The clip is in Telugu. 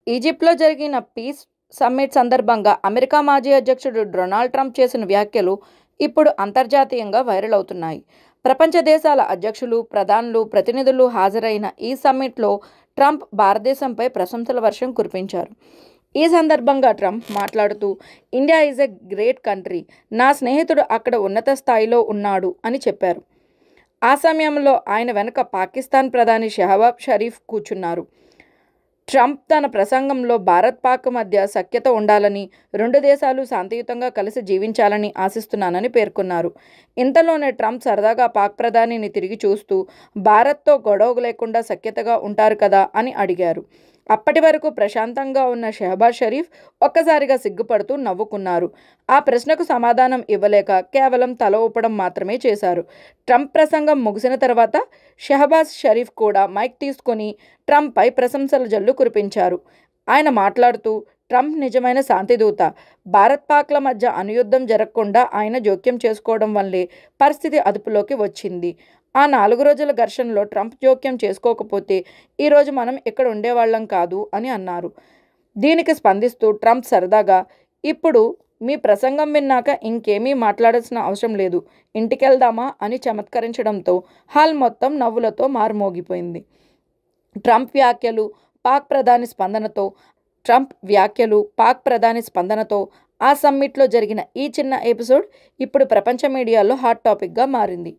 ఈజిప్ట్లో జరిగిన పీస్ సమ్మిట్ సందర్భంగా అమెరికా మాజీ అధ్యక్షుడు డొనాల్డ్ ట్రంప్ చేసిన వ్యాఖ్యలు ఇప్పుడు అంతర్జాతీయంగా వైరల్ అవుతున్నాయి. ప్రపంచ దేశాల అధ్యక్షులు, ప్రధానులు, ప్రతినిధులు హాజరైన ఈ సమ్మిట్లో ట్రంప్ భారతదేశంపై ప్రశంసల వర్షం కురిపించారు. ఈ సందర్భంగా ట్రంప్ మాట్లాడుతూ, India is a great country, నా స్నేహితుడు అక్కడ ఉన్నత స్థాయిలో ఉన్నాడు అని చెప్పారు. ఆ సమయంలో ఆయన వెనుక పాకిస్తాన్ ప్రధాని షెహబాజ్ షరీఫ్ కూర్చున్నారు. ట్రంప్ తన ప్రసంగంలో భారత్-పాక్ మధ్య సఖ్యత ఉండాలని, రెండు దేశాలు శాంతియుతంగా కలిసి జీవించాలని ఆశిస్తున్నానని పేర్కొన్నారు. ఇంతలోనే ట్రంప్ సరదాగా పాక్ ప్రధానిని తిరిగి చూస్తూ, భారత్తో గొడవ లేకుండా సఖ్యతగా ఉంటారు కదా అని అడిగారు. అప్పటి వరకు ప్రశాంతంగా ఉన్న షెహబాజ్ షరీఫ్ ఒక్కసారిగా సిగ్గుపడుతూ నవ్వుకున్నారు. ఆ ప్రశ్నకు సమాధానం ఇవ్వలేక కేవలం తల ఊపడం మాత్రమే చేశారు. ట్రంప్ ప్రసంగం ముగిసిన తర్వాత షెహబాజ్ షరీఫ్ కూడా మైక్ తీసుకొని ట్రంప్పై ప్రశంసల జల్లు కురిపించారు. ఆయన మాట్లాడుతూ, ట్రంప్ నిజమైన శాంతిదూత, భారత్-పాక్ల మధ్య అణుయుద్ధం జరగకుండా ఆయన జోక్యం చేసుకోవడం వల్లే పరిస్థితి అదుపులోకి వచ్చింది. ఆ 4 రోజుల ఘర్షణలో ట్రంప్ జోక్యం చేసుకోకపోతే ఈరోజు మనం ఇక్కడ ఉండేవాళ్లం కాదు అని అన్నారు. దీనికి స్పందిస్తూ ట్రంప్ సరదాగా, ఇప్పుడు మీ ప్రసంగం విన్నాక ఇంకేమీ మాట్లాడాల్సిన అవసరం లేదు, ఇంటికెళ్దామా అని చమత్కరించడంతో హాల్ మొత్తం నవ్వులతో మారుమోగిపోయింది. ట్రంప్ వ్యాఖ్యలు పాక్ ప్రధాని స్పందనతో ఆ సమ్మిట్లో జరిగిన ఈ చిన్న ఎపిసోడ్ ఇప్పుడు ప్రపంచ మీడియాలో హాట్ టాపిక్గా మారింది.